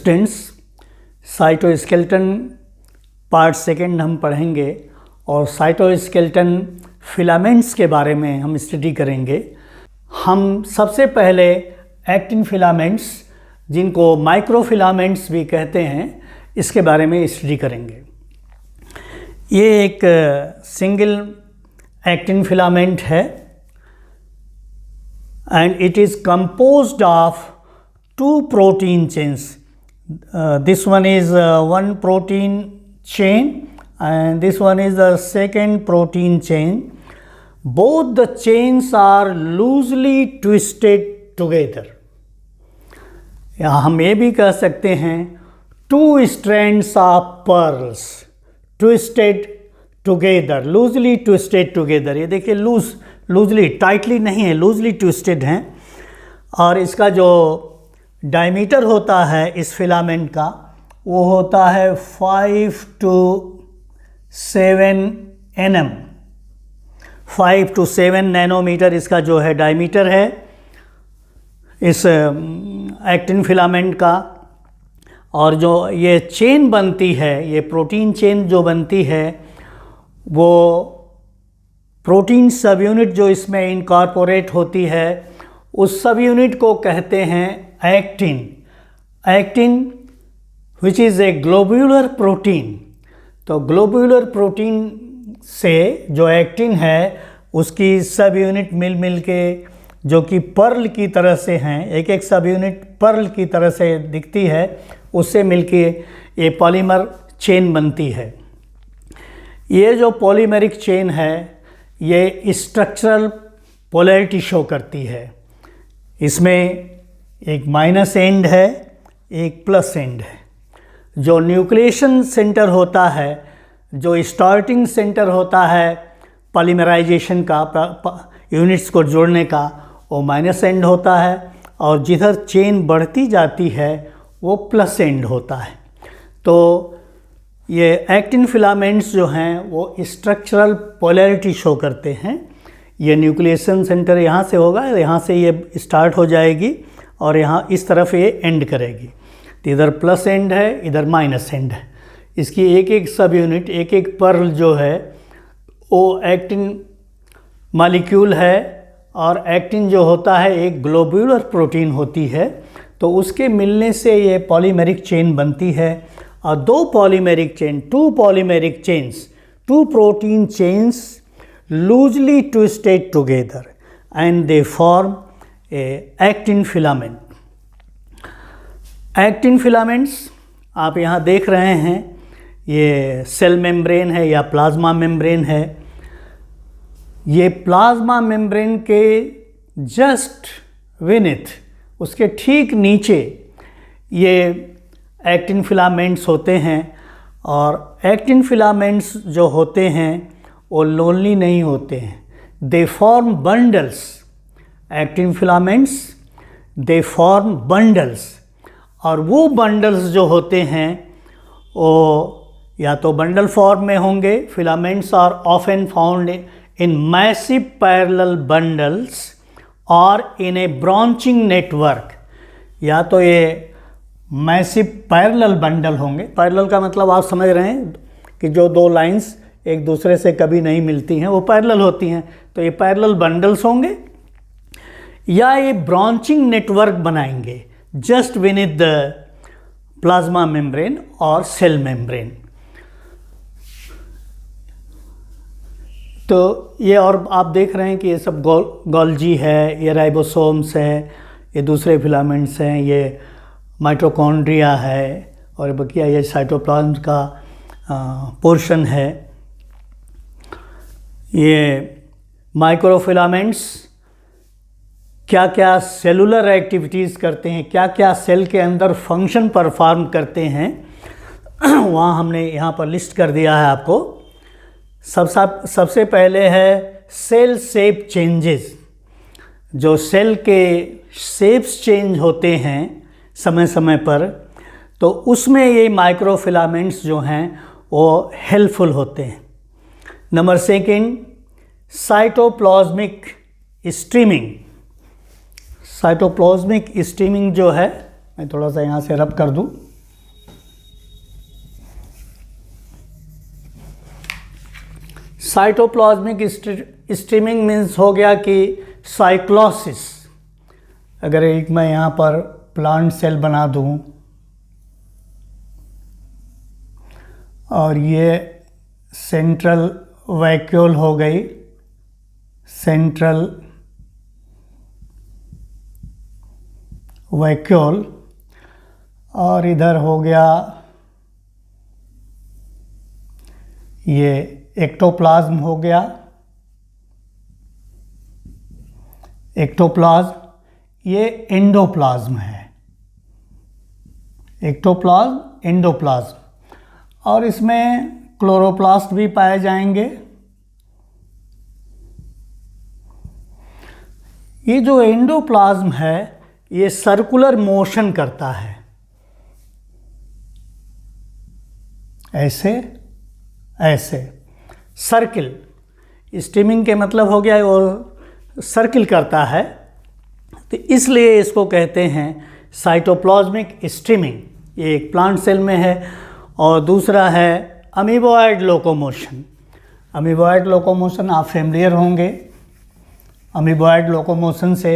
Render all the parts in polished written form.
Students, cytoskeleton part second हम पढ़ेंगे और साइटोस्केलेटन फिलामेंट्स के बारे में हम स्टडी करेंगे। हम सबसे पहले एक्टिन फिलामेंट्स, जिनको माइक्रोफिलामेंट्स भी कहते हैं, इसके बारे में स्टडी करेंगे। ये एक सिंगल एक्टिन फिलामेंट है and it is composed of two protein chains. This one is one protein chain and this one is the second protein chain. Both the chains are loosely twisted together. या हम ये भी कह सकते हैं two strands of pearls twisted together, loosely twisted together. ये देखिए loosely, tightly नहीं है, लूजली ट्विस्टेड हैं। और इसका जो डायमीटर होता है इस फिलामेंट का, वो होता है 5 to 7 nm, 5 to 7 नैनोमीटर इसका जो है डायमीटर है इस एक्टिन फिलामेंट का। और जो ये चेन बनती है, ये प्रोटीन चेन जो बनती है, वो प्रोटीन सब यूनिट जो इसमें इनकॉर्पोरेट होती है, उस सब यूनिट को कहते हैं actin. Actin which is a globular protein. तो ग्लोब्यूलर प्रोटीन से जो एक्टिन है, उसकी सब यूनिट मिल के जो कि पर्ल की तरह से हैं, एक एक सब यूनिट पर्ल की तरह से दिखती है, उससे मिलके ये पॉलीमर चेन बनती है। ये जो पॉलीमेरिक चेन है, ये स्ट्रक्चरल पोलैरिटी शो करती है। इसमें एक माइनस एंड है, एक प्लस एंड है। जो न्यूक्लिएशन सेंटर होता है, जो स्टार्टिंग सेंटर होता है पॉलीमराइजेशन का, यूनिट्स को जोड़ने का, वो माइनस एंड होता है, और जिधर चेन बढ़ती जाती है वो प्लस एंड होता है। तो ये एक्टिन फिलामेंट्स जो हैं वो स्ट्रक्चरल पोलैरिटी शो करते हैं। ये न्यूक्लिएशन सेंटर यहाँ से होगा, यहाँ से ये स्टार्ट हो जाएगी और यहाँ इस तरफ ये एंड करेगी। तो इधर प्लस एंड है, इधर माइनस एंड है। इसकी एक एक सब यूनिट, एक एक पर्ल जो है वो एक्टिन मॉलिक्यूल है, और एक्टिन जो होता है एक ग्लोब्यूलर प्रोटीन होती है। तो उसके मिलने से ये पॉलीमेरिक चेन बनती है। और दो polymeric chain, two polymeric chains, two protein chains loosely twisted together and they form a actin filament. Actin filaments आप यहाँ देख रहे हैं, ये सेल मेम्ब्रेन है या प्लाज्मा मेम्ब्रेन है। ये प्लाज्मा मेम्ब्रेन के जस्ट विनिथ, उसके ठीक नीचे ये एक्टिन फिलामेंट्स होते हैं। और एक्टिन फिलामेंट्स जो होते हैं वो लोनली नहीं होते हैं, they form bundles. Actin filaments they form bundles, और वो बंडल्स जो होते हैं वो या तो बंडल फॉर्म में होंगे। Filaments are often found in massive parallel bundles और इन ए ब्रांचिंग नेटवर्क। या तो ये मैसिव पैरेलल बंडल होंगे। पैरेलल का मतलब आप समझ रहे हैं कि जो दो लाइंस एक दूसरे से कभी नहीं मिलती हैं, वो पैरेलल होती हैं। तो ये पैरेलल बंडल्स होंगे, या ये ब्रांचिंग नेटवर्क बनाएंगे जस्ट विनिथ द प्लाज्मा मेम्ब्रेन और सेल मेम्ब्रेन। तो ये, और आप देख रहे हैं कि ये सब गोल्जी है, ये राइबोसोम्स है, ये दूसरे फिलामेंट्स हैं, ये माइटोकॉन्ड्रिया है, और बकिया ये साइटोप्लाज्म का पोर्शन है। ये माइक्रोफिलामेंट्स क्या क्या सेलुलर एक्टिविटीज़ करते हैं, क्या क्या सेल के अंदर फंक्शन परफॉर्म करते हैं, वहाँ हमने यहाँ पर लिस्ट कर दिया है आपको। सबसे पहले है सेल शेप चेंजेस। जो सेल के शेप्स चेंज होते हैं समय समय पर, तो उसमें ये माइक्रोफिलामेंट्स जो हैं वो हेल्पफुल होते हैं। Number second, cytoplasmic streaming. Cytoplasmic streaming जो है, मैं थोड़ा सा यहाँ से रब कर दूँ, साइटोप्लाज्मिक स्ट्रीमिंग मीन्स हो गया कि साइक्लोसिस। अगर एक मैं यहाँ पर प्लांट सेल बना दूँ और ये सेंट्रल वैक्यूल हो गई, सेंट्रल वैक्यूल, और इधर हो गया ये एक्टोप्लाज्म हो गया, एक्टोप्लाज्म, ये एंडोप्लाज्म है, एक्टोप्लाज्म, एंडोप्लाज्म, और इसमें क्लोरोप्लास्ट भी पाए जाएंगे। ये जो एंडोप्लाज्म है ये सर्कुलर मोशन करता है, ऐसे ऐसे सर्किल। स्टीमिंग के मतलब हो गया वो सर्किल करता है, तो इसलिए इसको कहते हैं साइटोप्लाज्मिक स्टीमिंग। ये एक प्लांट सेल में है। और दूसरा है अमीबॉयड लोकोमोशन। अमीबॉयड लोकोमोशन आप फेमिलियर होंगे। अमीबॉयड लोकोमोशन से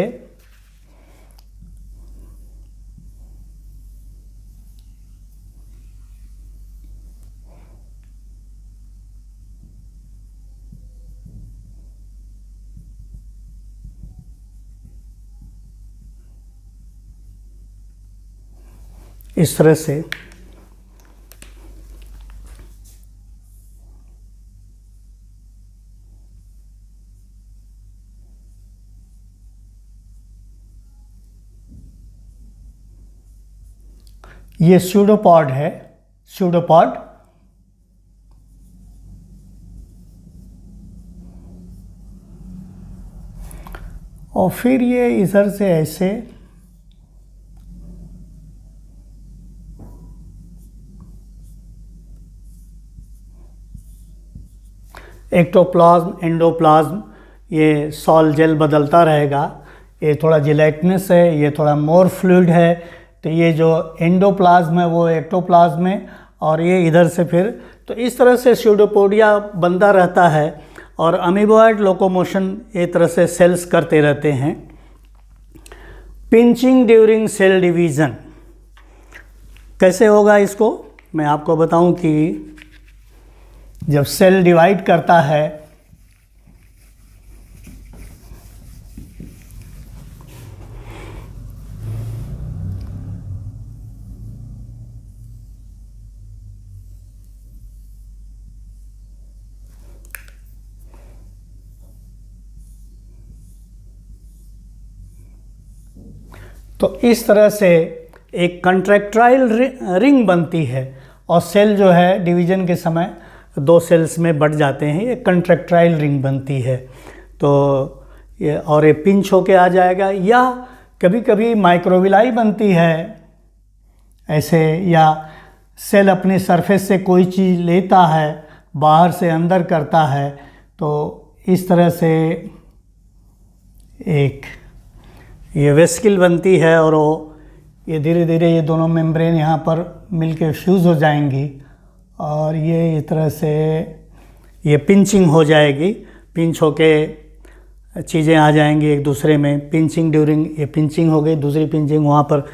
इस तरह से ये स्यूडोपॉड है, स्यूडोपॉड। और फिर ये इधर से ऐसे एक्टोप्लाज्म, एंडोप्लाज्म, ये सॉल जेल बदलता रहेगा। ये थोड़ा जिलेटिनस है, ये थोड़ा मोर फ्लूइड है। तो ये जो एंडोप्लाज्म है वो एक्टोप्लाज्म है, और ये इधर से फिर, तो इस तरह से स्यूडोपोडिया बनता रहता है। और अमीबॉयड लोकोमोशन एक तरह से सेल्स करते रहते हैं। पिंचिंग ड्यूरिंग सेल डिवीज़न कैसे होगा, इसको मैं आपको बताऊं कि जब सेल डिवाइड करता है तो इस तरह से एक कंट्रैक्टाइल रिंग बनती है, और सेल जो है डिवीज़न के समय दो सेल्स में बढ़ जाते हैं, ये कंट्रैक्टाइल रिंग बनती है। तो ये और ये पिंच होके आ जाएगा, या कभी कभी माइक्रोविलाई बनती है ऐसे, या सेल अपने सरफेस से कोई चीज़ लेता है, बाहर से अंदर करता है। तो इस तरह से एक ये वेस्किल बनती है, और वो ये धीरे धीरे ये दोनों मेम्ब्रेन यहाँ पर मिलके फ्यूज़ हो जाएंगी, और ये इस तरह से ये पिंचिंग हो जाएगी। पिंच होके चीज़ें आ जाएंगी एक दूसरे में। पिंचिंग ड्यूरिंग, ये पिंचिंग हो गई। दूसरी पिंचिंग वहाँ पर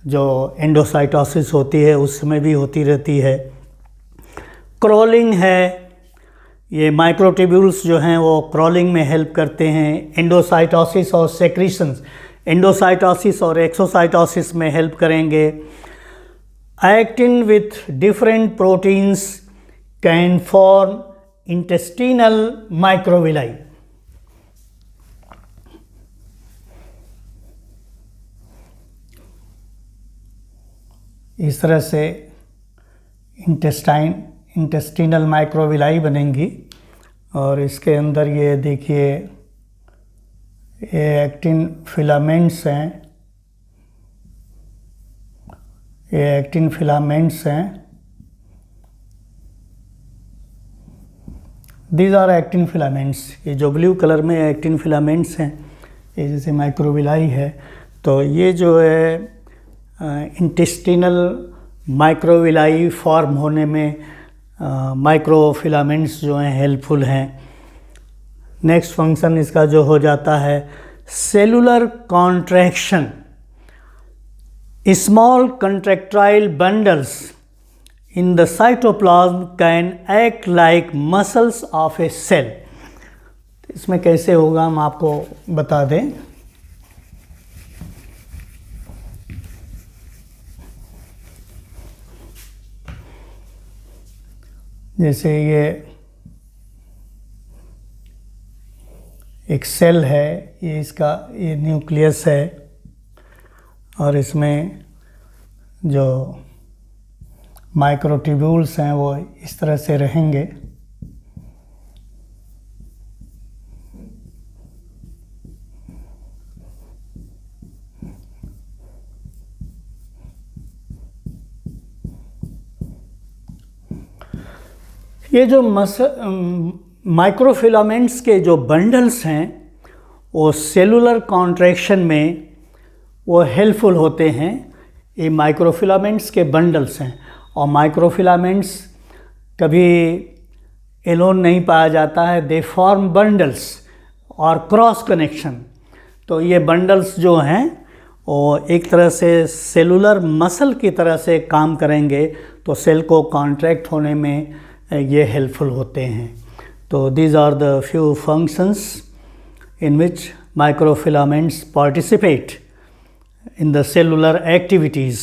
जो एंडोसाइटोसिस होती है उस समय भी होती रहती है। क्रॉलिंग है, ये माइक्रोट्यूब्यूल्स जो हैं वो क्रॉलिंग में हेल्प करते हैं। एंडोसाइटोसिस और सेक्रीशंस, एंडोसाइटोसिस और एक्सोसाइटोसिस में हेल्प करेंगे। Actin with different proteins can form intestinal microvilli. इस तरह से इंटेस्टिनल माइक्रोविलाई बनेंगी, और इसके अंदर ये देखिए ये एक्टिन फिलामेंट्स हैं, ये एक्टिन फिलामेंट्स हैं। These are actin filaments. ये जो ब्लू कलर में एक्टिन फिलामेंट्स हैं, ये जैसे माइक्रोविलाई है। तो ये जो है इंटेस्टिनल माइक्रोविलाई फॉर्म होने में माइक्रोफिलामेंट्स जो हैं हेल्पफुल हैं। नेक्स्ट फंक्शन इसका जो हो जाता है cellular contraction. Small contractile bundles in the cytoplasm can act like muscles of a cell। इसमें कैसे होगा हम आपको बता दें। जैसे ये एक सेल है, ये इसका ये न्यूक्लियस है और इसमें जो माइक्रोट्यूब्यूल्स हैं वो इस तरह से रहेंगे। ये जो माइक्रोफिलामेंट्स के जो बंडल्स हैं वो सेलुलर कॉन्ट्रैक्शन में वो हेल्पफुल होते हैं। ये माइक्रोफिलामेंट्स के बंडल्स हैं और माइक्रोफिलामेंट्स कभी एलोन नहीं पाया जाता है, दे फॉर्म बंडल्स और क्रॉस कनेक्शन। तो ये बंडल्स जो हैं वो एक तरह से सेलुलर मसल की तरह से काम करेंगे, तो सेल को कॉन्ट्रैक्ट होने में ये हेल्पफुल होते हैं। तो these are the few functions in which microfilaments participate in the cellular activities।